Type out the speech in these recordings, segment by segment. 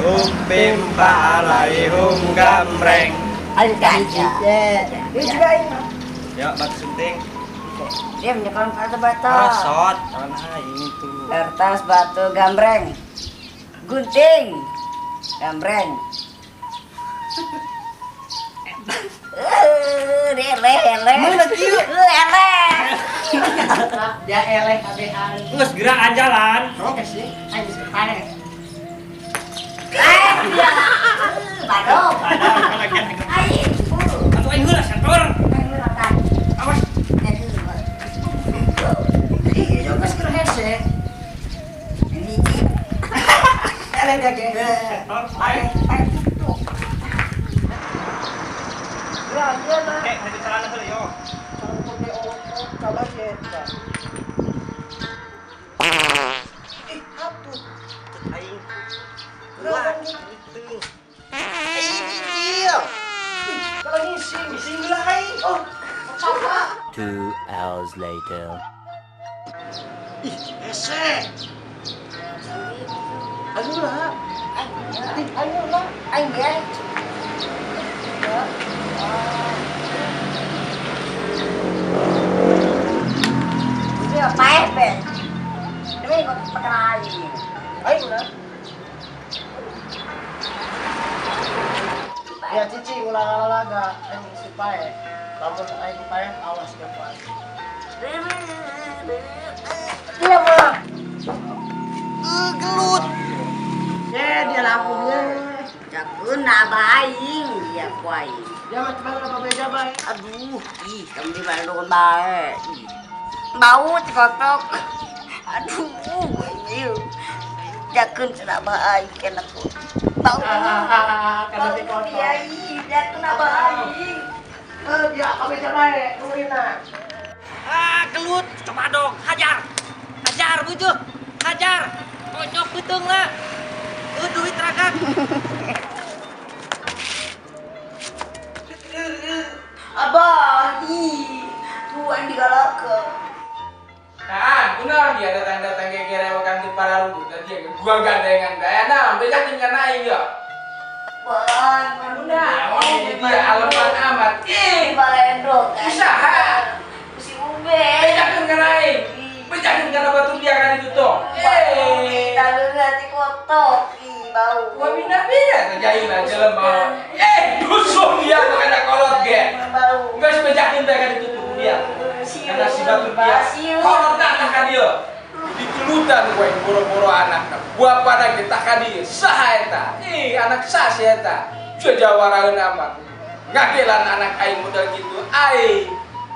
Upim alaihum gamreng. Aja. Ini juga ini. Ya, batu sunting. Dia menyekolong batu batu. Sot. Mana ini tuh. Kertas batu gambreng. Gunting. Gambreng. Eleh. Mana kieu? Eleh. Ya eleh kabehan. Geus gerak anjalan. Oke sih, ayo sekarang. Ya. Badok. Ayo. Atuh aing heula santor. Awas. Yo geus keur hese. Ini Eleh gage. Ayo. Ya, iya lah. Kek, dari celana heula yo. Coba kita. Hapus. Aing. Kuat gitu. Iya. Kalau ngising gula aing. Oh, apa? 2 hours later. Ih, hese. Ayo lah. Ayo lah. Ayo. Ini apa ya? Ini kok pakai Ayo lah. Ya cici ulang olahraga ini supaya namun aing supaya awas depan. Iya, Bang. Gelut. Dia lampu dia. Jakuna baing dia kuai. Dia mah cuma apa beja bae. Aduh, ih, kamu di mana dong bae. Bau cekotok. Aduh, iya. Jakun sana baing kena ku. Bau. Karena dia kotor. Iya, ih, jakuna baing. Dia apa beja bae. Ulina. Gelut. Coba dong, hajar. Hajar bujuh. Hajar. Konyok beuteung lah. Duit ragak. Abah, ih, tuan digalakeun. Nah, benar dia datang-datang ke gerewakan di para rubut dan dia gua gandengan daya nah, becak tinggal naik ya. Bang, Nah, ini dia alaman amat. balendok. Usaha. Si Ube. Becak tinggal naik. Becak tinggal batu dia kan itu tuh. Tapi nanti kotor, ih, bau. Gua pindah-pindah terjadi lah jalan mau. Busuk dia kena kolot ge. Bau. Enggak sebecak tinggal kan itu tuh dia. Karena si batu dia. Kolot tak kan dia. Dikelutan gue boro-boro anak gua pada kita kadi saha eta anak sah si eta jawaraeun amat ngagelan anak aing modal gitu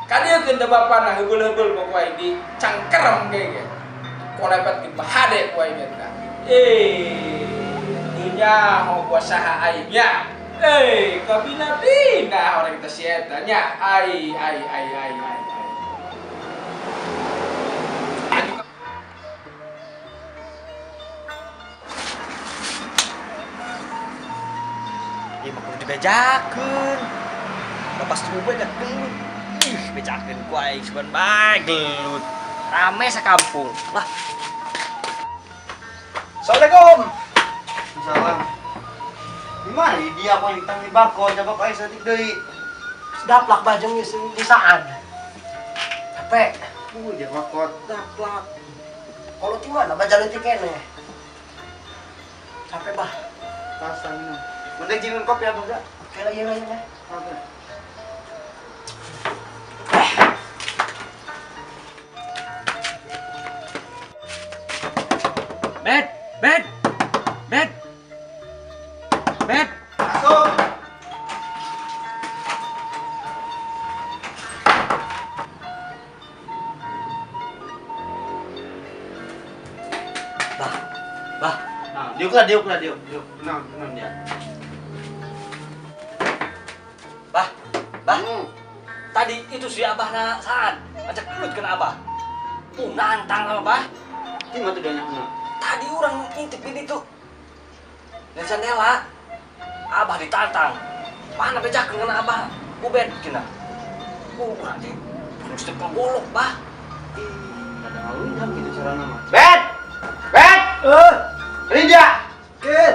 kadieu keun da bapana heubeul-heubeul pokoe di cangkerem ge kolepet di bahade poe eta dunya mau gua saha aing nya kabina-bina orang kita si eta nya ai Ieu mah kudu dibejakeun. Lepas coba gak gelut. Ih, bejakeun ku aing sugan bae gelut. Rame sakampung. Lah. Assalamualaikum. Salam. Di mana dia apa yang tang di bako jabak aing satik deui. Daplak bajeng di saan. Capek. Dia bakot daplak. Kalau di mana bajalan ti kene. Capek bah. Pasang minum. Mending jinun kopi apa enggak? Oke lagi lagi. Oke. Bet. Masuk. Bah. Nah, diuk lah. Tenang dia. Bah. Tadi itu si abahna saan. Ajak gelut kan abah. Nantang sama bah. Ini mah tuh dia nyana. Tadi orang ngintip ini tuh. Dari jendela. Abah ditantang. Mana bejakeun kana abah? Ubed kina. Berarti terus golok bah. Ada alun gitu caranya mah. Bet. Rinja. Ken.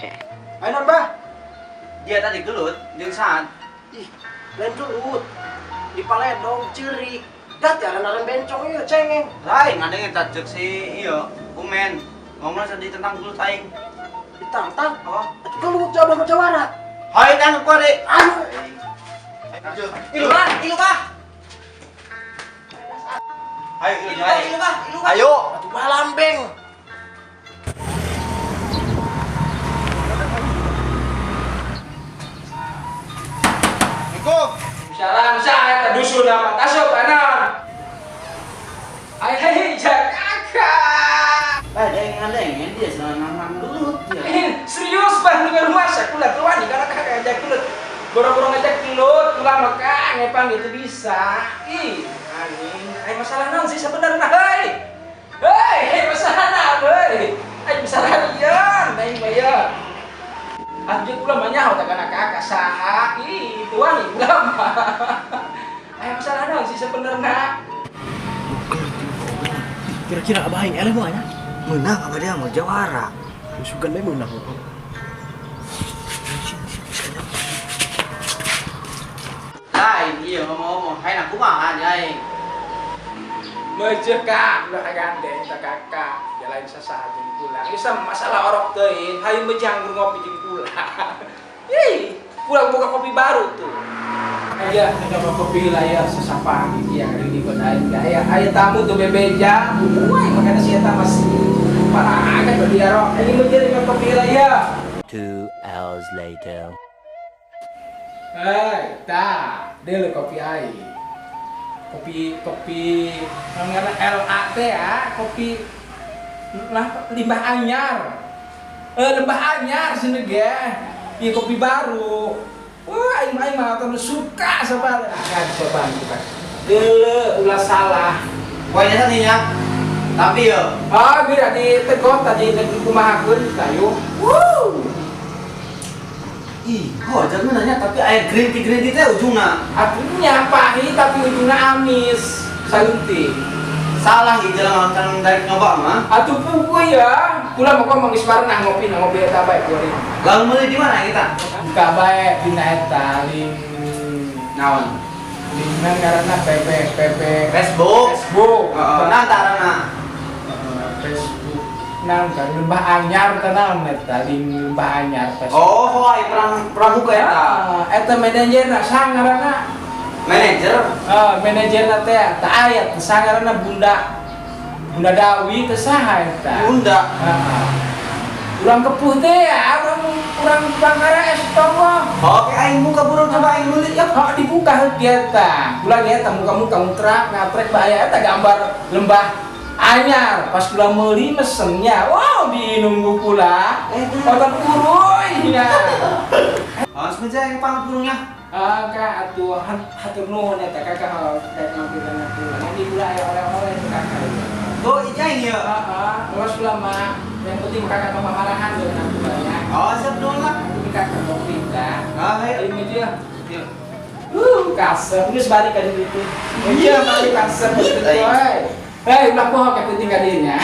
Ayo nambah. Dia tadi gelut, jeung saat. Ih, lain gelut. Di Paledong, Ciri. Gat ya ada bencong ieu cengeng. Lain ngadeng eta ceuk si ieu, Umen. Ngomong sedih tentang gelut aing. Ditantang. Oh, atuh gelut coba jawara. Hai tangkep kode. Anu. Ilu bah. Ayo, Ayo. Atuh balambeng. Ikut. Salam saya dusun nama tasuk kanan. Hai Jakarta. Ngadeng dia senang gelut dia. Serius bang dengan rumah saya kulat tuan karena kakak ngajak kulat. Boro-boro ngajak kulut, pulang maka ngepang gitu bisa. Ih, anjing. Masalah naon sih sebenarnya, hei. Hei, masalah naon, hei. Aing bisa radian, aing bayar. Anjing pulang banyak otak anak kakak saha. Ih, tuan nih pulang. Masalah naon sih sebenarnya. Kira-kira abah yang eleh mau nya? Menang apa dia mau jawara? Sugan bae menang. Lain iya ngomong-ngomong, hai nak kumaha aing. Mejeka udah gandeng tak kakak jalan sasa jeung pulang. Ini sama masalah orok teuing, hayu mejanggur ngopi jeung pulang. Ih, pulang buka kopi baru tuh. Aya nyoba kopi lah ya sesapa gitu ya kali di kota aing. Aya tamu tuh bebeja. Wah, makanya si eta masih parah kan dia rok. Ini menjadi kopi lah ya. 2 hours later. Hei, tah, dia le kopi aing. Kopi namanya LAT ya, kopi limbah anyar. Limbah anyar sini ge. Iya kopi baru. Wah, aing mah terus suka sabaraha. Kan coba bukan. Deule ulah salah. Poinnya tadi ya. Tapi yo. Bira di tegot tadi kumahakeun kayu. Ih, jangan nanya tapi air green tea teh ujungna. Artinya pahit tapi ujungnya amis. Saeuting. Salah ieu jalan nonton dari nyoba mah. Atuh pugu ya. Kula mah mangis warna ngopi eta bae kuring. Lalu meuli di mana kita? Buka bae dina eta ling Naon? lingan ngaranna PP Facebook. Tenang tarana. Facebook. Nang kan lembah anyar tenan eta ling lembah anyar Facebook. Oh, ai pramuka eta. Eta manajerna sangaranna. Manajer. Manajerna teh teu aya teh sangaranna Bunda Dawi teh saha eta. Bunda. Urang kepuh teh ya, urang bangara es tonggo. Oke, aing buka burung coba aing meuli ya. Dibuka heuh eta. Ulah eta muka-muka mutrak ngatrek bahaya eta gambar lembah anyar. Pas kula meuli mesennya, wow dinunggu kula. Otak uruy nya. Semeja yang pang burungnya. Kak atuh hatur nuhun eta kakak rek ngambilna kula. Nanti kula aya oleh-oleh kakak. Tuh, ijain ya. Terus kula mah yang penting kakak mah marahan dengan kula ya. Siap dong lah. Ini kakak mau pindah. Ayo. Ini dia. Kasar, geus balik ka dieu teh. Iya, balik kasar gitu. Hei, ulah poho ka penting ka dieu nya.